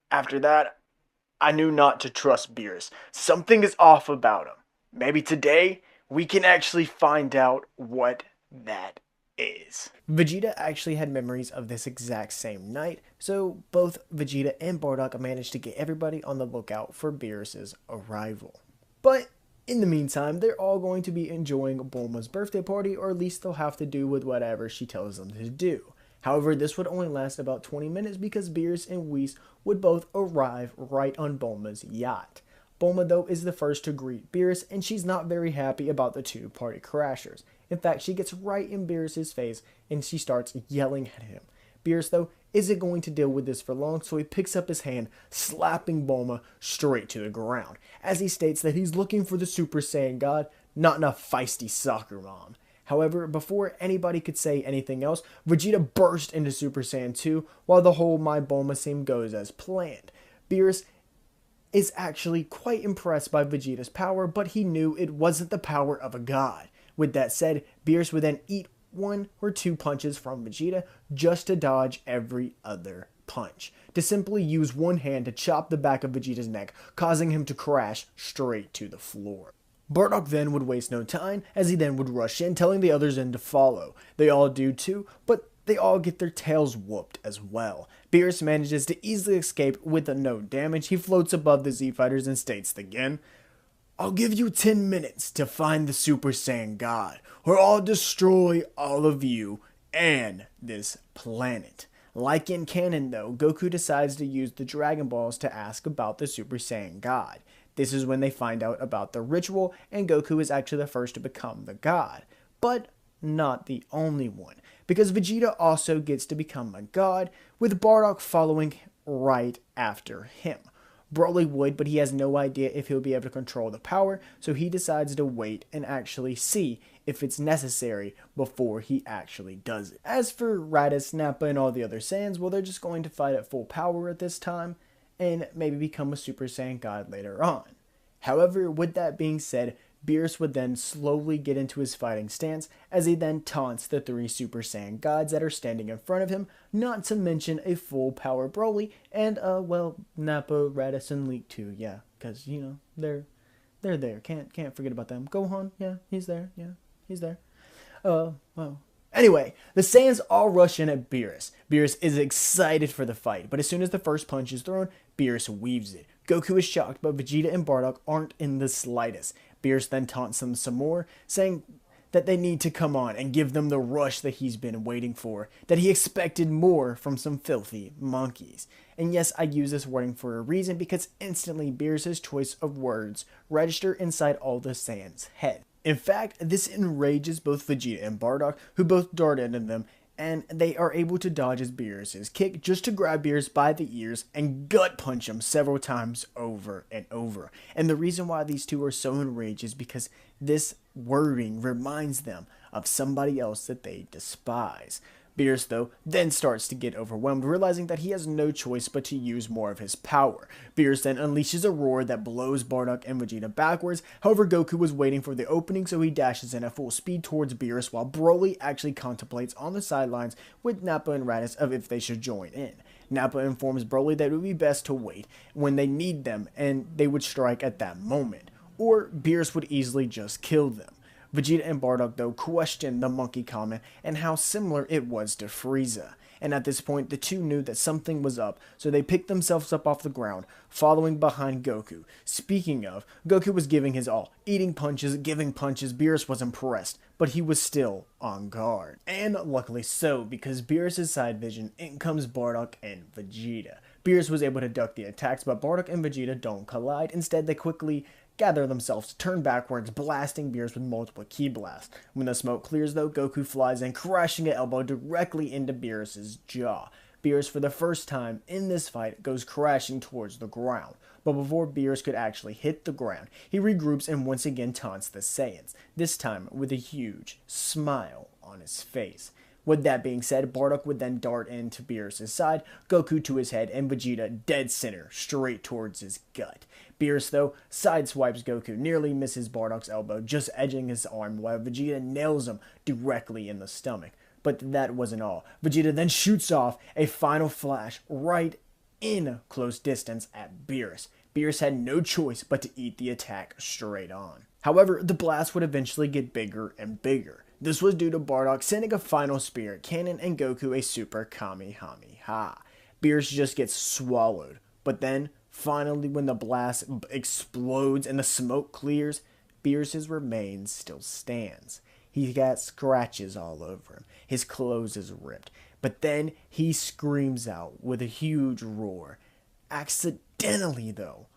after that, I knew not to trust Beerus. Something is off about him. Maybe today, we can actually find out what that is. Vegeta actually had memories of this exact same night, so both Vegeta and Bardock managed to get everybody on the lookout for Beerus's arrival. But in the meantime, they're all going to be enjoying Bulma's birthday party, or at least they'll have to do with whatever she tells them to do. However, this would only last about 20 minutes because Beerus and Whis would both arrive right on Bulma's yacht. Bulma, though, is the first to greet Beerus, and she's not very happy about the two party crashers. In fact, she gets right in Beerus' face, and she starts yelling at him. Beerus, though, isn't going to deal with this for long, so he picks up his hand, slapping Bulma straight to the ground, as he states that he's looking for the Super Saiyan God, not in a feisty soccer mom. However, before anybody could say anything else, Vegeta burst into Super Saiyan 2, while the whole My Bulma scene goes as planned. Beerus is actually quite impressed by Vegeta's power, but he knew it wasn't the power of a god. With that said, Beerus would then eat 1 or 2 punches from Vegeta just to dodge every other punch, to simply use one hand to chop the back of Vegeta's neck, causing him to crash straight to the floor. Bardock then would waste no time, as he then would rush in, telling the others in to follow. They all do too, but they all get their tails whooped as well. Beerus manages to easily escape with no damage. He floats above the Z Fighters and states again, "I'll give you 10 minutes to find the Super Saiyan God, or I'll destroy all of you and this planet." Like in canon though, Goku decides to use the Dragon Balls to ask about the Super Saiyan God. This is when they find out about the ritual, and Goku is actually the first to become the god. But not the only one, because Vegeta also gets to become a god, with Bardock following right after him. Broly would, but he has no idea if he'll be able to control the power, so he decides to wait and actually see if it's necessary before he actually does it. As for Raditz, Nappa, and all the other Saiyans, well, they're just going to fight at full power at this time, and maybe become a Super Saiyan God later on. However, with that being said, Beerus would then slowly get into his fighting stance as he then taunts the 3 Super Saiyan gods that are standing in front of him, not to mention a full power Broly and, Nappa, Raditz, and Leak too, yeah, because, they're there, can't forget about them. Gohan, yeah, he's there, Anyway, the Saiyans all rush in at Beerus. Beerus is excited for the fight, but as soon as the first punch is thrown, Beerus weaves it. Goku is shocked, but Vegeta and Bardock aren't in the slightest. Beerus then taunts them some more, saying that they need to come on and give them the rush that he's been waiting for, that he expected more from some filthy monkeys. And yes, I use this wording for a reason, because instantly Beerus' choice of words register inside all the Saiyans' head. In fact, this enrages both Vegeta and Bardock, who both dart into them, and they are able to dodge as Beerus' kick just to grab Beerus by the ears and gut punch him several times over and over. And the reason why these two are so enraged is because this wording reminds them of somebody else that they despise. Beerus, though, then starts to get overwhelmed, realizing that he has no choice but to use more of his power. Beerus then unleashes a roar that blows Bardock and Vegeta backwards. However, Goku was waiting for the opening, so he dashes in at full speed towards Beerus, while Broly actually contemplates on the sidelines with Nappa and Raditz of if they should join in. Nappa informs Broly that it would be best to wait when they need them, and they would strike at that moment, or Beerus would easily just kill them. Vegeta and Bardock, though, question the monkey comment and how similar it was to Frieza. And at this point, the two knew that something was up, so they picked themselves up off the ground, following behind Goku. Speaking of, Goku was giving his all, eating punches, giving punches. Beerus was impressed, but he was still on guard. And luckily so, because Beerus' side vision, in comes Bardock and Vegeta. Beerus was able to duck the attacks, but Bardock and Vegeta don't collide. Instead, they quickly gather themselves to turn backwards, blasting Beerus with multiple ki blasts. When the smoke clears, though, Goku flies in, crashing an elbow directly into Beerus' jaw. Beerus, for the first time in this fight, goes crashing towards the ground. But before Beerus could actually hit the ground, he regroups and once again taunts the Saiyans, this time with a huge smile on his face. With that being said, Bardock would then dart into Beerus' side, Goku to his head, and Vegeta dead center, straight towards his gut. Beerus, though, sideswipes Goku, nearly misses Bardock's elbow, just edging his arm, while Vegeta nails him directly in the stomach. But that wasn't all. Vegeta then shoots off a final flash right in close distance at Beerus. Beerus had no choice but to eat the attack straight on. However, the blast would eventually get bigger and bigger. This was due to Bardock sending a final spirit cannon and Goku a super Kamehameha. Beerus just gets swallowed. But then, finally, when the blast explodes and the smoke clears, Beerus' remains still stands. He got scratches all over him. His clothes is ripped. But then he screams out with a huge roar. Accidentally, though.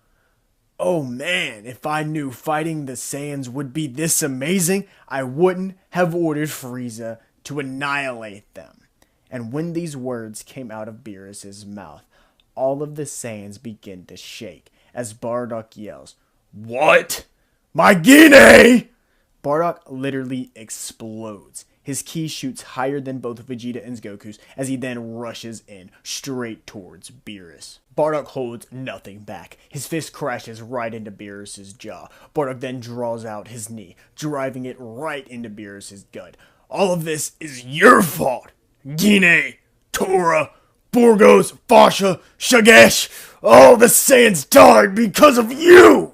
Oh man, if I knew fighting the Saiyans would be this amazing, I wouldn't have ordered Frieza to annihilate them. And when these words came out of Beerus' mouth, all of the Saiyans begin to shake as Bardock yells, "What? My Guinea!" Bardock literally explodes. His ki shoots higher than both Vegeta and Goku's as he then rushes in straight towards Beerus. Bardock holds nothing back. His fist crashes right into Beerus' jaw. Bardock then draws out his knee, driving it right into Beerus' gut. All of this is your fault! Guinea, Tora, Burgos, Fasha, Shagesh, all the Saiyans died because of you!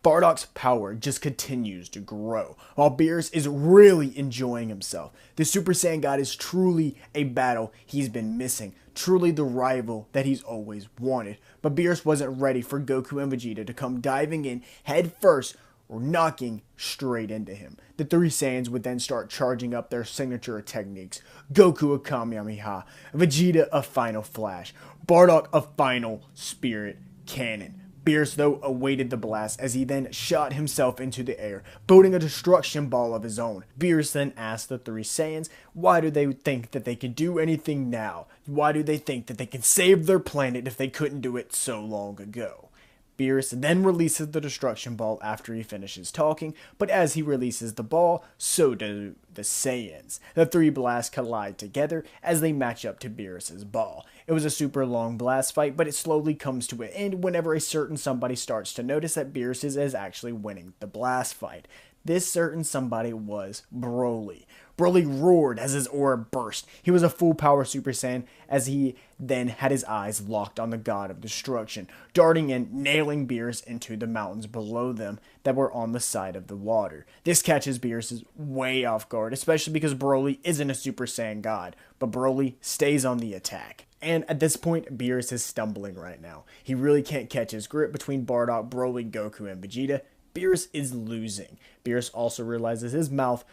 Bardock's power just continues to grow, while Beerus is really enjoying himself. The Super Saiyan God is truly a battle he's been missing, truly the rival that he's always wanted. But Beerus wasn't ready for Goku and Vegeta to come diving in head first or knocking straight into him. The three Saiyans would then start charging up their signature techniques. Goku a Kamehameha, Vegeta a final flash, Bardock a final spirit cannon. Beerus, though, awaited the blast as he then shot himself into the air, building a destruction ball of his own. Beerus then asked the three Saiyans, why do they think that they can do anything now? Why do they think that they can save their planet if they couldn't do it so long ago? Beerus then releases the destruction ball after he finishes talking, but as he releases the ball, so do the Saiyans. The three blasts collide together as they match up to Beerus' ball. It was a super long blast fight, but it slowly comes to an end whenever a certain somebody starts to notice that Beerus is actually winning the blast fight. This certain somebody was Broly. Broly roared as his aura burst. He was a full power Super Saiyan as he then had his eyes locked on the God of Destruction, darting in, nailing Beerus into the mountains below them that were on the side of the water. This catches Beerus way off guard, especially because Broly isn't a Super Saiyan God, but Broly stays on the attack. And at this point, Beerus is stumbling right now. He really can't catch his grip between Bardock, Broly, Goku, and Vegeta. Beerus is losing. Beerus also realizes his mouth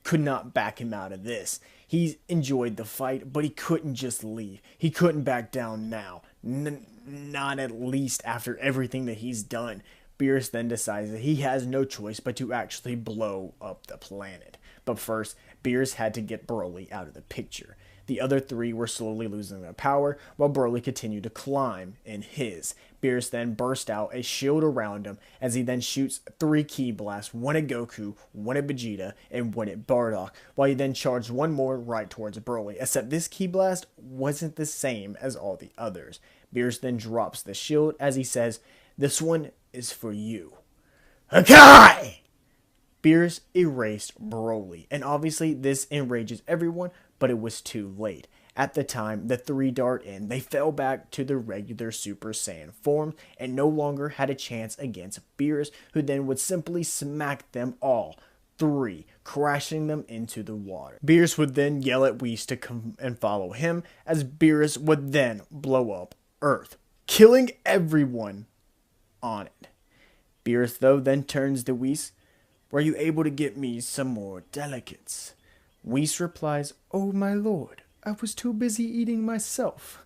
could not back him out of this. He enjoyed the fight, but he couldn't just leave. He couldn't back down now. Not at least after everything that he's done. Beerus then decides that he has no choice but to actually blow up the planet. But first, Beerus had to get Broly out of the picture. The other three were slowly losing their power, while Broly continued to climb in his. Beerus then burst out a shield around him as he then shoots 3 ki blasts, one at Goku, one at Vegeta, and one at Bardock, while he then charged one more right towards Broly, except this ki blast wasn't the same as all the others. Beerus then drops the shield as he says, "This one is for you." Hakai! Beerus erased Broly, and obviously this enrages everyone, but it was too late. At the time the 3 dart in, they fell back to their regular Super Saiyan form and no longer had a chance against Beerus, who then would simply smack them all 3, crashing them into the water. Beerus would then yell at Whis to come and follow him, as Beerus would then blow up Earth, killing everyone on it. Beerus though then turns to Whis, "Were you able to get me some more delicates?" Whis replies, "Oh my lord, I was too busy eating myself."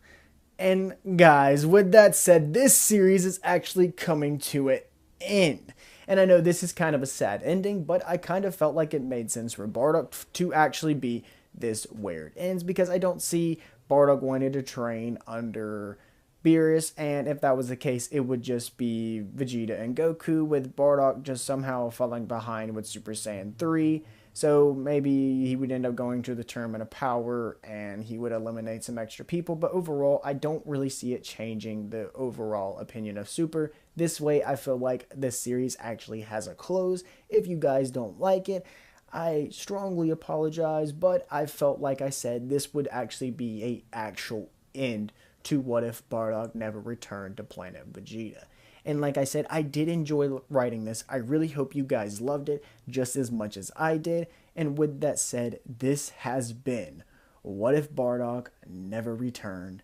And guys, with that said, this series is actually coming to an end. And I know this is kind of a sad ending, but I kind of felt like it made sense for Bardock to actually be this where it ends, because I don't see Bardock wanting to train under Beerus, and if that was the case, it would just be Vegeta and Goku, with Bardock just somehow falling behind with Super Saiyan 3. So maybe he would end up going to the Tournament of Power and he would eliminate some extra people. But overall, I don't really see it changing the overall opinion of Super. This way, I feel like this series actually has a close. If you guys don't like it, I strongly apologize. But I felt like I said this would actually be an actual end to What If Bardock Never Returned to Planet Vegeta. And like I said, I did enjoy writing this. I really hope you guys loved it just as much as I did. And with that said, this has been What If Bardock Never Returned.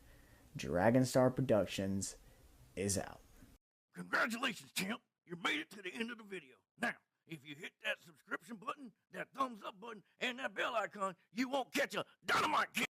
Dragon Star Productions is out. Congratulations, champ. You made it to the end of the video. Now, if you hit that subscription button, that thumbs up button, and that bell icon, you won't catch a dynamite kick.